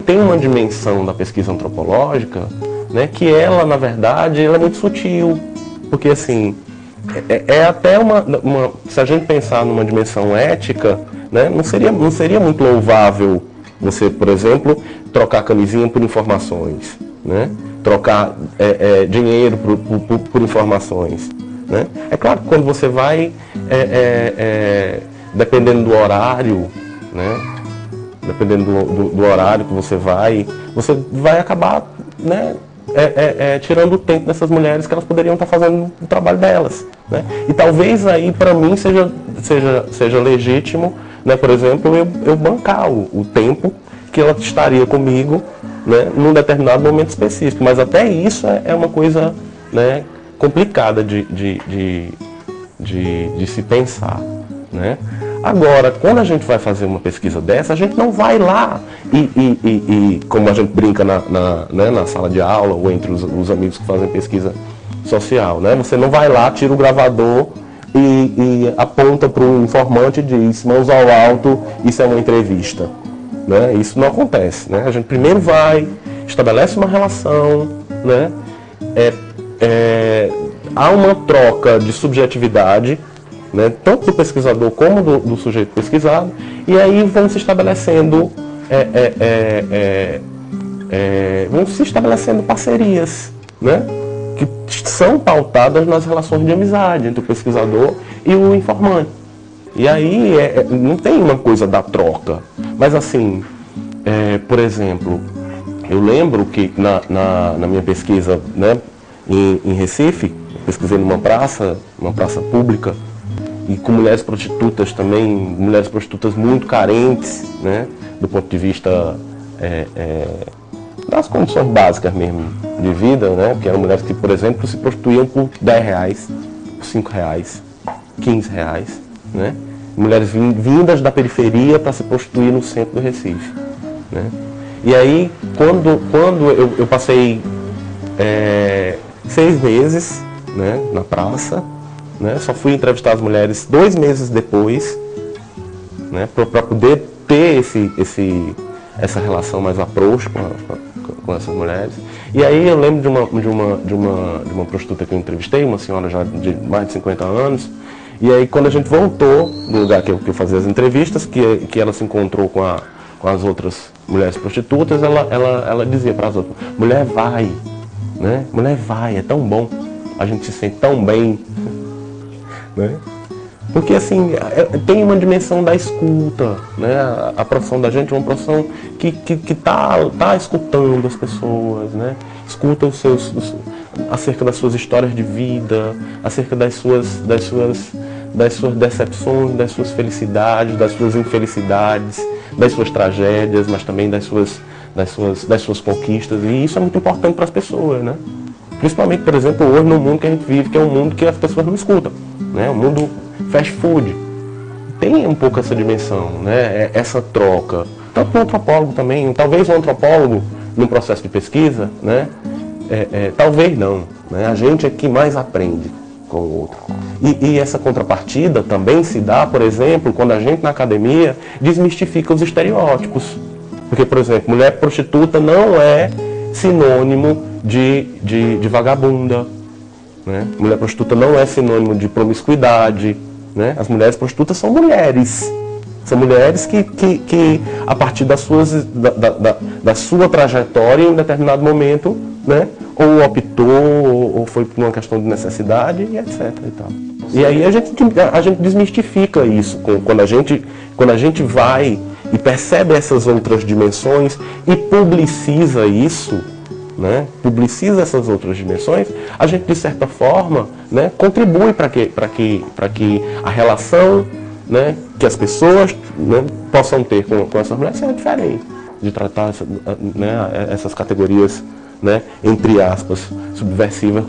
tem uma dimensão da pesquisa antropológica, né, que ela, na verdade, ela é muito sutil, porque assim, até se a gente pensar numa dimensão ética, né, não seria muito louvável você, por exemplo, trocar camisinha por informações, né, trocar dinheiro por informações, né. É claro que quando você vai, dependendo do horário, né, dependendo do horário que você vai acabar, né, tirando o tempo dessas mulheres que elas poderiam estar fazendo o trabalho delas, né? E talvez aí para mim seja legítimo, né, por exemplo, eu bancar o tempo que ela estaria comigo, né, num determinado momento específico, mas até isso é uma coisa, né, complicada de se pensar, né? Agora, quando a gente vai fazer uma pesquisa dessa, a gente não vai lá e como a gente brinca na sala de aula ou entre os amigos que fazem pesquisa social, né? Você não vai lá, tira o gravador e aponta para o informante e diz, mãos ao alto, isso é uma entrevista, né? Isso não acontece, né? A gente primeiro vai, estabelece uma relação, né? Há uma troca de subjetividade, né, tanto do pesquisador como do sujeito pesquisado, e aí vão se estabelecendo parcerias, né, que são pautadas nas relações de amizade entre o pesquisador e o informante. E aí não tem uma coisa da troca, mas assim, por exemplo, eu lembro que na minha pesquisa, né, em Recife, eu pesquisei numa praça pública, e com mulheres prostitutas também, mulheres prostitutas muito carentes, né, do ponto de vista das condições básicas mesmo de vida, né, que eram mulheres que, por exemplo, se prostituíam por R$10, por R$5, R$15, né, mulheres vindas da periferia para se prostituir no centro do Recife, né. E aí, quando eu passei 6 meses, né, na praça, né, só fui entrevistar as mulheres 2 meses depois, né, para poder ter essa relação mais approach com essas mulheres. E aí eu lembro de uma prostituta que eu entrevistei, uma senhora já de mais de 50 anos, e aí quando a gente voltou no lugar que eu fazia as entrevistas, que ela se encontrou com as outras mulheres prostitutas, ela dizia para as outras, mulher vai, né, mulher vai, é tão bom, a gente se sente tão bem, né? Porque assim, tem uma dimensão da escuta, né? A profissão da gente é uma profissão que tá escutando as pessoas, né? Escuta acerca das suas histórias de vida, acerca das suas decepções, das suas felicidades, das suas infelicidades, das suas tragédias, mas também das suas conquistas, e isso é muito importante para as pessoas, né? Principalmente, por exemplo, hoje no mundo que a gente vive, que é um mundo que as pessoas não escutam, né? O mundo fast food tem um pouco essa dimensão, né? Essa troca. Tanto no antropólogo também, talvez o antropólogo, num processo de pesquisa, né? Talvez não, né? A gente é que mais aprende com o outro. E essa contrapartida também se dá, por exemplo, quando a gente na academia desmistifica os estereótipos. Porque, por exemplo, mulher prostituta não é sinônimo de vagabunda, né? Mulher prostituta não é sinônimo de promiscuidade, né? As mulheres prostitutas são mulheres que a partir da sua trajetória em um determinado momento, né, ou optou, ou foi por uma questão de necessidade, e etc. E tal. E aí a gente desmistifica isso quando a gente vai e percebe essas outras dimensões e publiciza isso, né? Publiciza essas outras dimensões, a gente de certa forma, né, contribui para que a relação, né, que as pessoas, né, possam ter com essas mulheres seja diferente, de tratar essas categorias, né, entre aspas, subversivas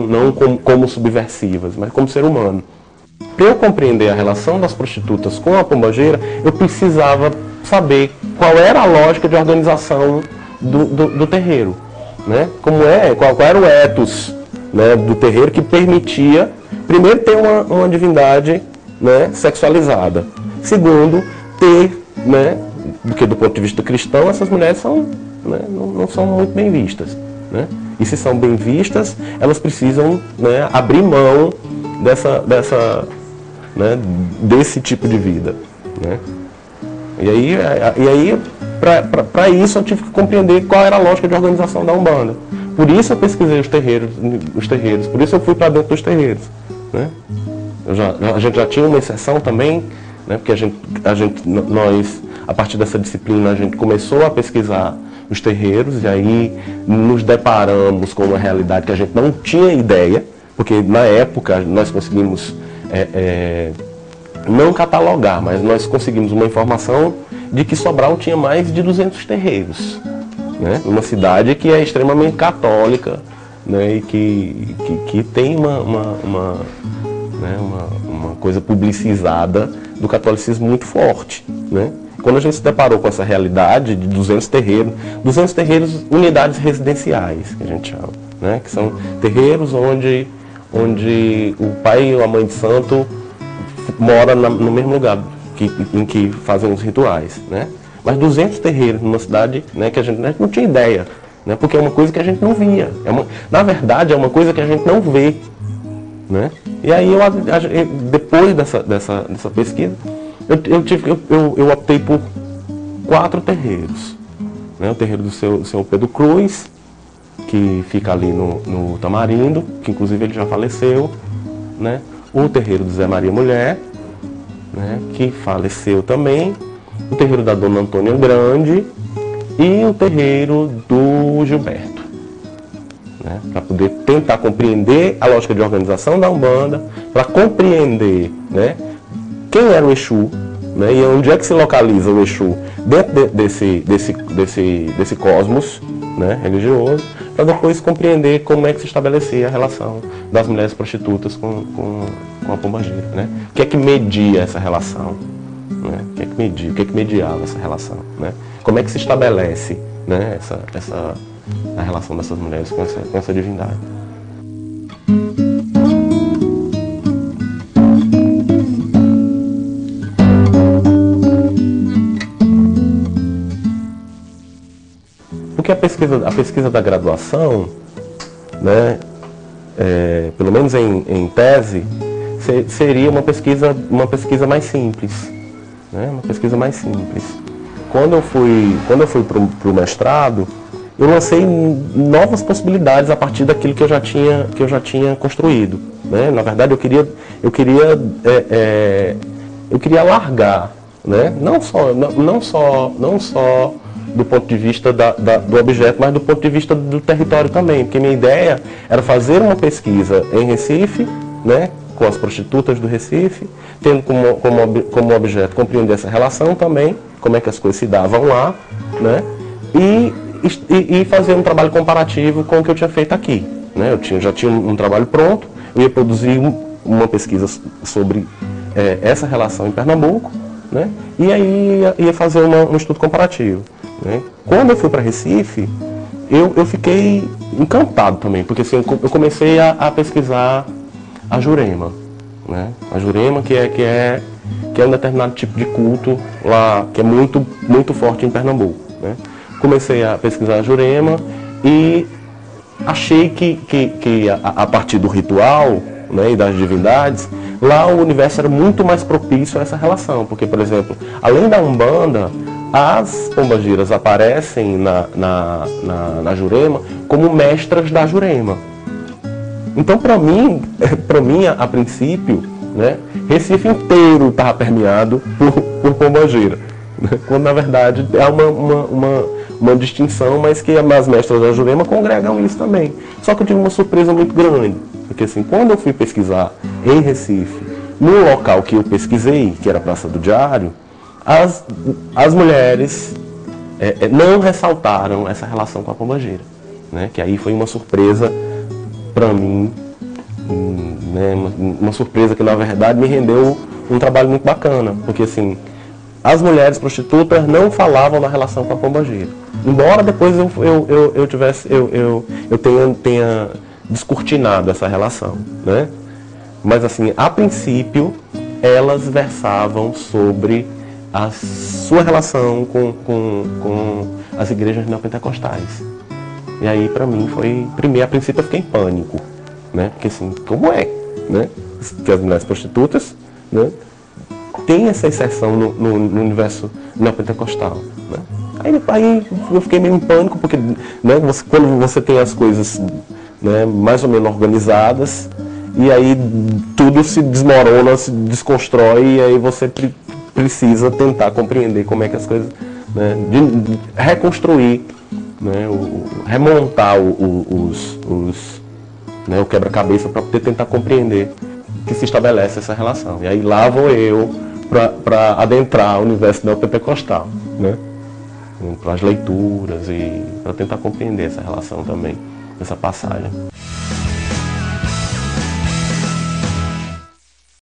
não como subversivas, mas como ser humano. Para eu compreender a relação das prostitutas com a pombageira, eu precisava saber qual era a lógica de organização do terreiro, né? Qual era o ethos, né, do terreiro que permitia, primeiro, ter uma divindade, né, sexualizada. Segundo, ter, né, porque do ponto de vista cristão, essas mulheres são, né, não são muito bem vistas, né? E se são bem vistas, elas precisam, né, abrir mão né, desse tipo de vida, né? E aí para isso eu tive que compreender qual era a lógica de organização da Umbanda. Por isso eu pesquisei os terreiros, por isso eu fui para dentro dos terreiros, né? A gente já tinha uma exceção também, né? Porque nós, a partir dessa disciplina, a gente começou a pesquisar os terreiros e aí nos deparamos com uma realidade que a gente não tinha ideia, porque na época nós conseguimos não catalogar, mas nós conseguimos uma informação de que Sobral tinha mais de 200 terreiros, né? Uma cidade que é extremamente católica, né? E que tem uma coisa publicizada do catolicismo muito forte, né? Quando a gente se deparou com essa realidade de 200 terreiros, unidades residenciais, que a gente chama, né? Que são terreiros onde o pai e a mãe de santo moram no mesmo lugar em que fazem os rituais, né? Mas 200 terreiros numa cidade, né, que a gente não tinha ideia, né? Porque é uma coisa que a gente não via. Na verdade, é uma coisa que a gente não vê, né? E aí, depois dessa pesquisa, eu optei por 4 terreiros, né? O terreiro do seu Pedro Cruz, que fica ali no Tamarindo, que inclusive ele já faleceu, né? O terreiro do Zé Maria Mulher, né, que faleceu também, o terreiro da Dona Antônia Grande e o terreiro do Gilberto, né, para poder tentar compreender a lógica de organização da Umbanda, para compreender, né, quem era o Exu, né, e onde é que se localiza o Exu dentro desse cosmos, né, religioso, para depois compreender como é que se estabelecia a relação das mulheres prostitutas com a pombagira, né? O que é que media essa relação, né? O que é que mediava essa relação, né? Como é que se estabelece, né, a relação dessas mulheres com essa divindade. Porque a pesquisa da graduação, né, pelo menos em tese, seria uma pesquisa mais simples, né, uma pesquisa mais simples. Quando eu fui para o mestrado, eu lancei novas possibilidades a partir daquilo que eu já tinha construído, né? Na verdade, eu queria alargar, né? Não só do ponto de vista do objeto, mas do ponto de vista do território também, porque minha ideia era fazer uma pesquisa em Recife, né, com as prostitutas do Recife, tendo como objeto compreender essa relação também, como é que as coisas se davam lá, né, e fazer um trabalho comparativo com o que eu tinha feito aqui, né. Eu já tinha um trabalho pronto, eu ia produzir uma pesquisa sobre essa relação em Pernambuco, né, e aí ia fazer um estudo comparativo. Quando eu fui para Recife, eu fiquei encantado também, porque assim, eu comecei a pesquisar a Jurema, né? A Jurema que é um determinado tipo de culto lá, que é muito, muito forte em Pernambuco, né? Comecei a pesquisar a Jurema e achei que a partir do ritual, né, e das divindades, lá o universo era muito mais propício a essa relação, porque, por exemplo, além da Umbanda, as pombagiras aparecem na Jurema como mestras da Jurema. Então, para mim, a princípio, né, Recife inteiro estava permeado por pombagira, né, quando na verdade é uma distinção, mas que as mestras da Jurema congregam isso também. Só que eu tive uma surpresa muito grande, porque assim, quando eu fui pesquisar em Recife, no local que eu pesquisei, que era a Praça do Diário, as mulheres não ressaltaram essa relação com a pombagira, né? Que aí foi uma surpresa para mim, né? Uma surpresa que na verdade me rendeu um trabalho muito bacana, porque assim, as mulheres prostitutas não falavam na relação com a pombagira, embora depois eu tenha descortinado essa relação, né? Mas assim, a princípio elas versavam sobre a sua relação com as igrejas neopentecostais. E aí, para mim, a princípio eu fiquei em pânico, né? Porque assim, como é, né? Que as mulheres prostitutas, né, tem essa inserção no universo neopentecostal, né? Aí eu fiquei meio em pânico, porque, né, quando você tem as coisas, né, mais ou menos organizadas, e aí tudo se desmorona, se desconstrói, e aí você precisa tentar compreender como é que as coisas, né, de reconstruir, né, remontar né, o quebra-cabeça para poder tentar compreender que se estabelece essa relação. E aí lá vou eu para adentrar o universo neopentecostal, né, para as leituras e para tentar compreender essa relação também, essa passagem.